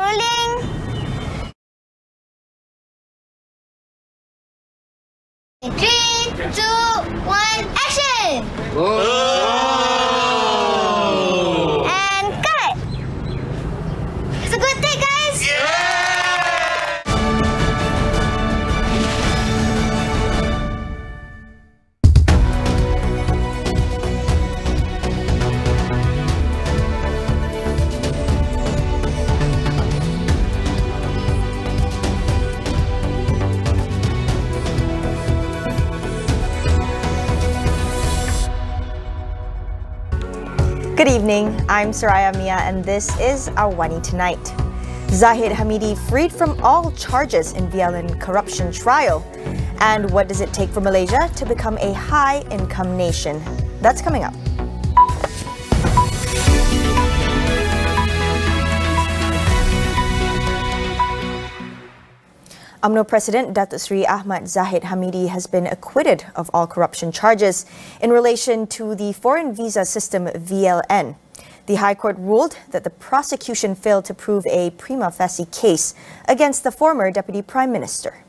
Rolling. 3, 2, 1, action! Oh! And cut! It's a good day, guys! Good evening, I'm SRI Abdul Aziz and this is AWANI Tonight. Zahid Hamidi freed from all charges in VLN corruption trial. And what does it take for Malaysia to become a high-income nation? That's coming up. UMNO President Datuk Seri Ahmad Zahid Hamidi has been acquitted of all corruption charges in relation to the foreign visa system VLN. The High Court ruled that the prosecution failed to prove a prima facie case against the former Deputy Prime Minister.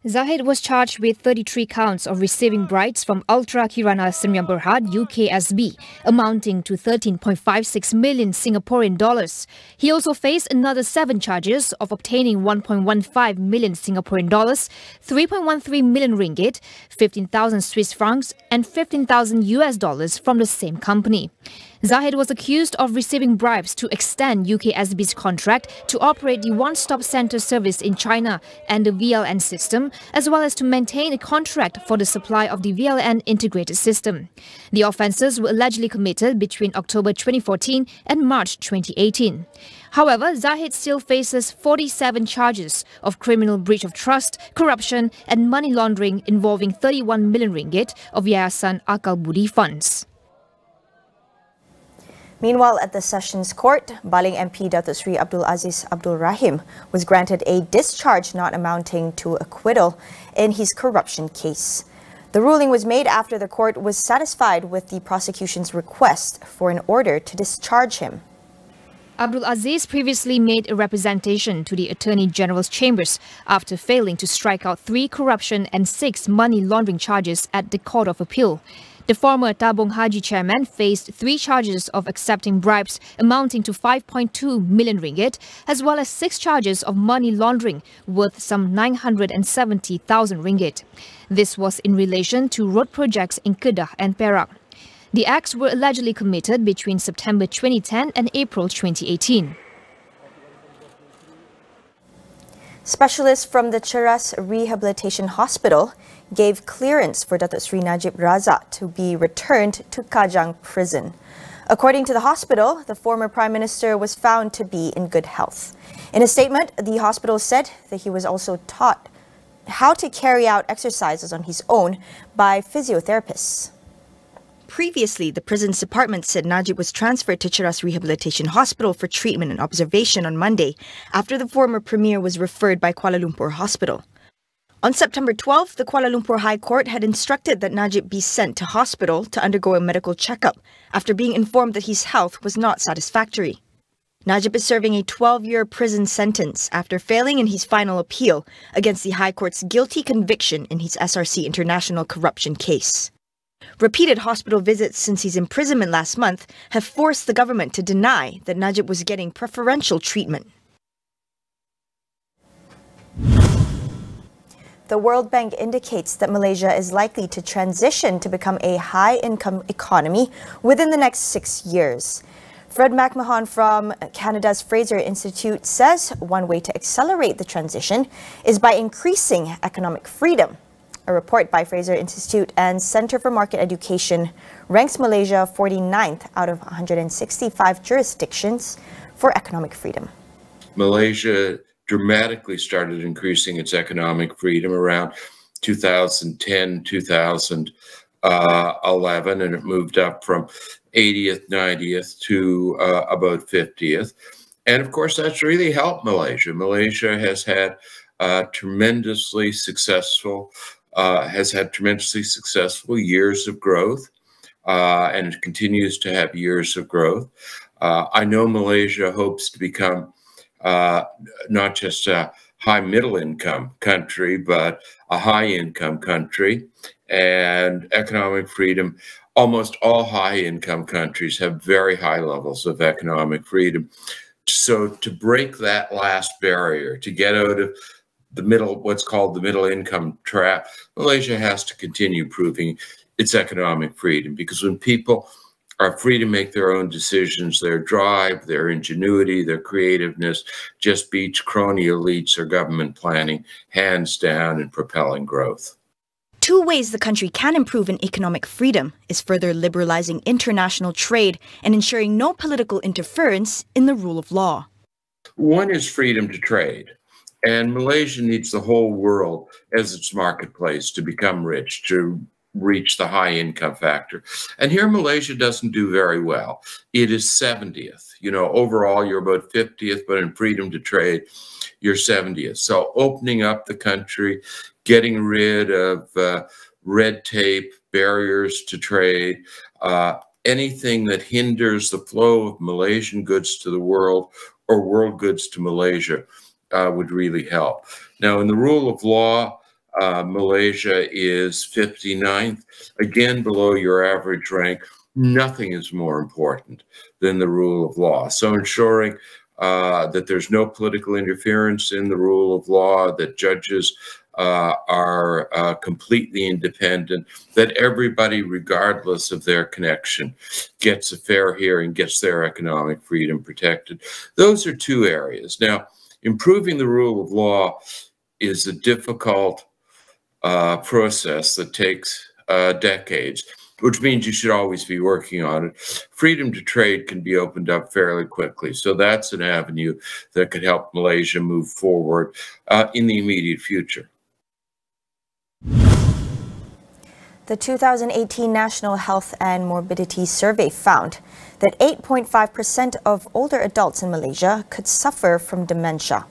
Zahid was charged with 33 counts of receiving bribes from Ultra Kirana Sdn Bhd UKSB, amounting to 13.56 million Singaporean dollars. He also faced another 7 charges of obtaining 1.15 million Singaporean dollars, 3.13 million ringgit, 15,000 Swiss francs, and 15,000 US dollars from the same company. Zahid was accused of receiving bribes to extend UKSB's contract to operate the one-stop centre service in China and the VLN system, as well as to maintain a contract for the supply of the VLN integrated system. The offences were allegedly committed between October 2014 and March 2018. However, Zahid still faces 47 charges of criminal breach of trust, corruption and money laundering involving 31 million ringgit of Yayasan Akal Budi funds. Meanwhile, at the Sessions Court, Baling MP Datuk Seri Abdul Aziz Abdul Rahim was granted a discharge not amounting to acquittal in his corruption case. The ruling was made after the court was satisfied with the prosecution's request for an order to discharge him. Abdul Aziz previously made a representation to the Attorney General's chambers after failing to strike out 3 corruption and 6 money laundering charges at the Court of Appeal. The former Tabung Haji chairman faced 3 charges of accepting bribes amounting to 5.2 million ringgit, as well as 6 charges of money laundering worth some 970,000 ringgit. This was in relation to road projects in Kedah and Perak. The acts were allegedly committed between September 2010 and April 2018. Specialists from the Cheras Rehabilitation Hospital gave clearance for Datuk Srinajib Razak to be returned to Kajang prison. According to the hospital, the former Prime Minister was found to be in good health. In a statement, the hospital said that he was also taught how to carry out exercises on his own by physiotherapists. Previously, the prison's department said Najib was transferred to Cheras Rehabilitation Hospital for treatment and observation on Monday after the former Premier was referred by Kuala Lumpur Hospital. On September 12th, the Kuala Lumpur High Court had instructed that Najib be sent to hospital to undergo a medical checkup after being informed that his health was not satisfactory. Najib is serving a 12-year prison sentence after failing in his final appeal against the High Court's guilty conviction in his SRC International corruption case. Repeated hospital visits since his imprisonment last month have forced the government to deny that Najib was getting preferential treatment. The World Bank indicates that Malaysia is likely to transition to become a high-income economy within the next 6 years. Fred McMahon from Canada's Fraser Institute says one way to accelerate the transition is by increasing economic freedom. A report by Fraser Institute and Centre for Market Education ranks Malaysia 49th out of 165 jurisdictions for economic freedom. Malaysia dramatically started increasing its economic freedom around 2010, 2011, and it moved up from 80th, 90th to about 50th. And of course, that's really helped Malaysia. Malaysia has had tremendously successful years of growth, and it continues to have years of growth. I know Malaysia hopes to become not just a high middle income country, but a high income country. And economic freedom, almost all high income countries have very high levels of economic freedom. So to break that last barrier, to get out of the middle, what's called the middle income trap, Malaysia has to continue proving its economic freedom, because when people are free to make their own decisions, their drive, their ingenuity, their creativeness just beats crony elites or government planning hands down in propelling growth. Two ways the country can improve in economic freedom is further liberalizing international trade and ensuring no political interference in the rule of law. One is freedom to trade. And Malaysia needs the whole world as its marketplace to become rich, to reach the high income factor. And here Malaysia doesn't do very well. It is 70th. You know, overall you're about 50th, but in freedom to trade, you're 70th. So opening up the country, getting rid of red tape, barriers to trade, anything that hinders the flow of Malaysian goods to the world or world goods to Malaysia would really help. Now, in the rule of law, Malaysia is 59th, again below your average rank. Nothing is more important than the rule of law. So ensuring that there's no political interference in the rule of law, that judges are completely independent, that everybody, regardless of their connection, gets a fair hearing, gets their economic freedom protected. Those are two areas. Now, improving the rule of law is a difficult process that takes decades, which means you should always be working on it. Freedom to trade can be opened up fairly quickly. So that's an avenue that could help Malaysia move forward in the immediate future. The 2018 National Health and Morbidity Survey found that 8.5% of older adults in Malaysia could suffer from dementia.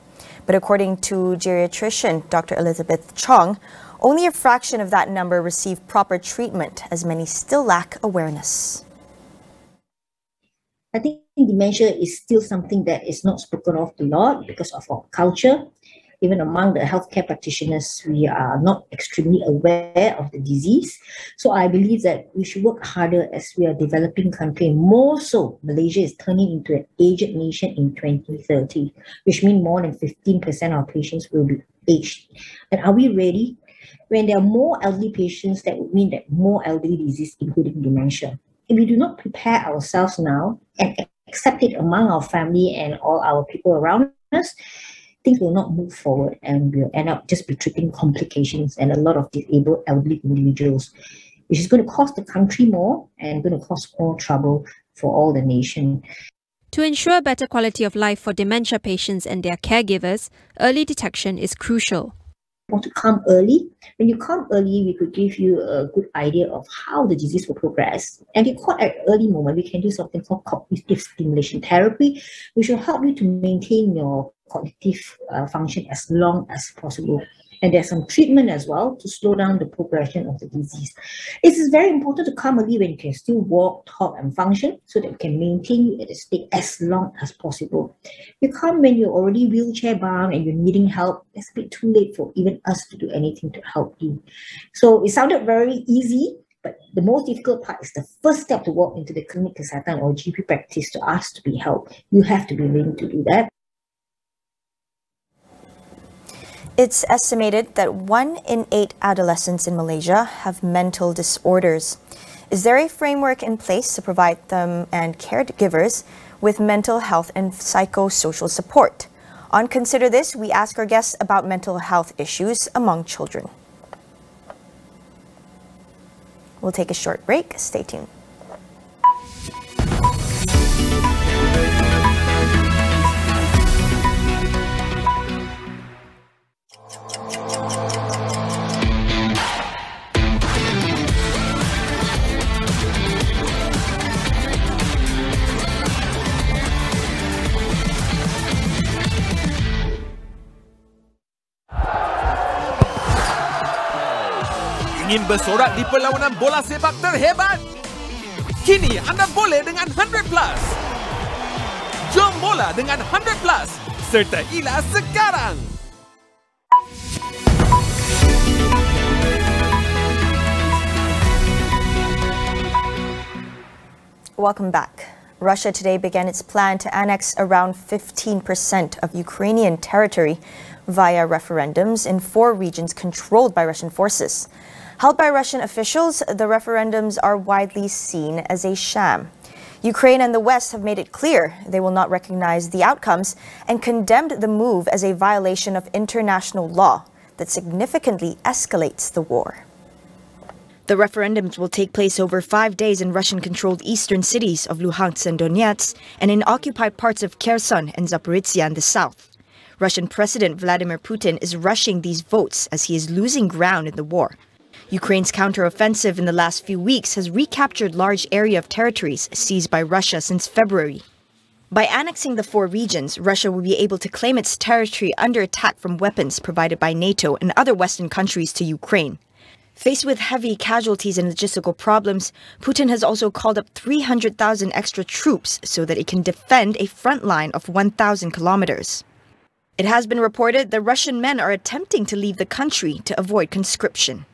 But according to geriatrician Dr. Elizabeth Chong, only a fraction of that number receive proper treatment, as many still lack awareness. I think dementia is still something that is not spoken of a lot because of our culture. Even among the healthcare practitioners, we are not extremely aware of the disease. So I believe that we should work harder as we are a developing country. More so, Malaysia is turning into an aged nation in 2030, which means more than 15% of our patients will be aged. And are we ready? When there are more elderly patients, that would mean that more elderly disease, including dementia. If we do not prepare ourselves now and accept it among our family and all our people around us, things will not move forward and we'll end up just be treating complications and a lot of disabled elderly individuals, which is going to cost the country more and going to cause more trouble for all the nation. To ensure better quality of life for dementia patients and their caregivers, early detection is crucial. Want to come early. When you come early, we could give you a good idea of how the disease will progress. And if you're caught at an early moment, we can do something called cognitive stimulation therapy, which will help you to maintain your cognitive function as long as possible. And there's some treatment as well to slow down the progression of the disease. It is very important to come early when you can still walk, talk, and function so that we can maintain you at a state as long as possible. You come when you're already wheelchair bound and you're needing help, it's a bit too late for even us to do anything to help you. So it sounded very easy, but the most difficult part is the first step to walk into the clinic kesihatan or GP practice to ask to be helped. You have to be willing to do that. It's estimated that 1 in 8 adolescents in Malaysia have mental disorders. Is there a framework in place to provide them and caregivers with mental health and psychosocial support? On Consider This, we ask our guests about mental health issues among children. We'll take a short break. Stay tuned. Ingin bersorak di perlawanan bola sepak terhebat? Kini anda boleh dengan 100 Plus. Jom bola dengan 100 Plus. Serta Ila sekarang. Welcome back. Russia today began its plan to annex around 15% of Ukrainian territory via referendums in 4 regions controlled by Russian forces. Held by Russian officials, the referendums are widely seen as a sham. Ukraine and the West have made it clear they will not recognize the outcomes and condemned the move as a violation of international law that significantly escalates the war. The referendums will take place over 5 days in Russian-controlled eastern cities of Luhansk and Donetsk and in occupied parts of Kherson and Zaporizhzhia in the south. Russian President Vladimir Putin is rushing these votes as he is losing ground in the war. Ukraine's counteroffensive in the last few weeks has recaptured large area of territories seized by Russia since February. By annexing the 4 regions, Russia will be able to claim its territory under attack from weapons provided by NATO and other Western countries to Ukraine. Faced with heavy casualties and logistical problems, Putin has also called up 300,000 extra troops so that it can defend a front line of 1,000 kilometers. It has been reported that Russian men are attempting to leave the country to avoid conscription.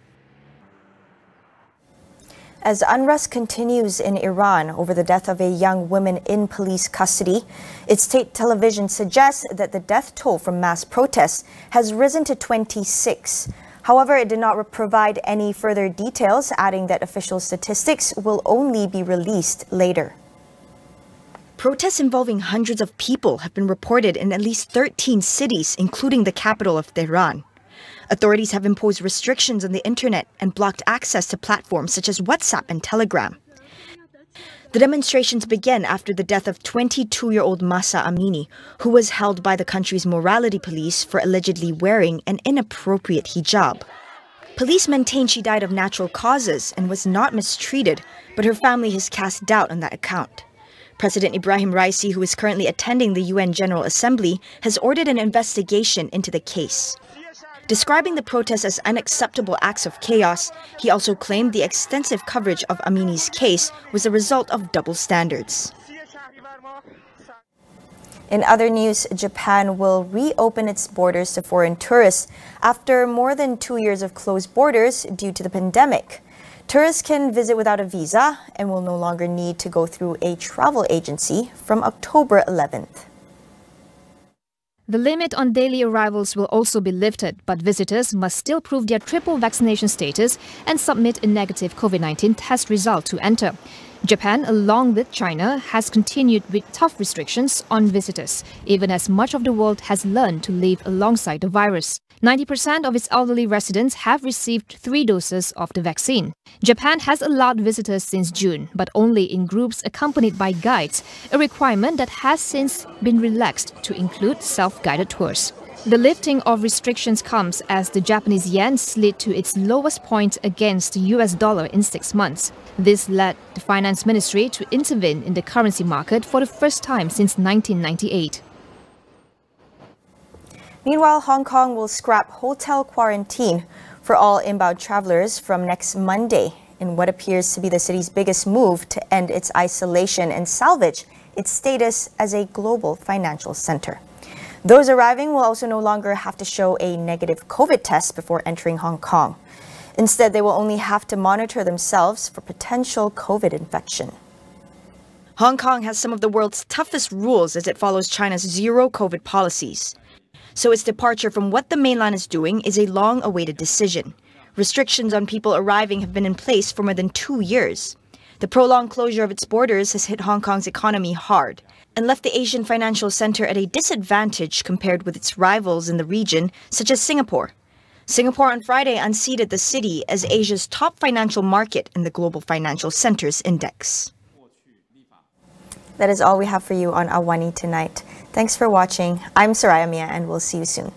As unrest continues in Iran over the death of a young woman in police custody, its state television suggests that the death toll from mass protests has risen to 26. However, it did not provide any further details, adding that official statistics will only be released later. Protests involving hundreds of people have been reported in at least 13 cities, including the capital of Tehran. Authorities have imposed restrictions on the internet and blocked access to platforms such as WhatsApp and Telegram. The demonstrations began after the death of 22-year-old Mahsa Amini, who was held by the country's morality police for allegedly wearing an inappropriate hijab. Police maintain she died of natural causes and was not mistreated, but her family has cast doubt on that account. President Ibrahim Raisi, who is currently attending the UN General Assembly, has ordered an investigation into the case. Describing the protests as unacceptable acts of chaos, he also claimed the extensive coverage of Amini's case was a result of double standards. In other news, Japan will reopen its borders to foreign tourists after more than 2 years of closed borders due to the pandemic. Tourists can visit without a visa and will no longer need to go through a travel agency from October 11th. The limit on daily arrivals will also be lifted, but visitors must still prove their triple vaccination status and submit a negative COVID-19 test result to enter. Japan, along with China, has continued with tough restrictions on visitors, even as much of the world has learned to live alongside the virus. 90% of its elderly residents have received 3 doses of the vaccine. Japan has allowed visitors since June, but only in groups accompanied by guides, a requirement that has since been relaxed to include self-guided tours. The lifting of restrictions comes as the Japanese yen slid to its lowest point against the US dollar in 6 months. This led the finance ministry to intervene in the currency market for the first time since 1998. Meanwhile, Hong Kong will scrap hotel quarantine for all inbound travelers from next Monday in what appears to be the city's biggest move to end its isolation and salvage its status as a global financial center. Those arriving will also no longer have to show a negative COVID test before entering Hong Kong. Instead, they will only have to monitor themselves for potential COVID infection. Hong Kong has some of the world's toughest rules as it follows China's zero COVID policies. So its departure from what the mainland is doing is a long-awaited decision. Restrictions on people arriving have been in place for more than 2 years. The prolonged closure of its borders has hit Hong Kong's economy hard and left the Asian financial center at a disadvantage compared with its rivals in the region, such as Singapore. Singapore on Friday unseated the city as Asia's top financial market in the Global Financial Centers Index. That is all we have for you on AWANI tonight. Thanks for watching. I'm SRI Abdul Aziz and we'll see you soon.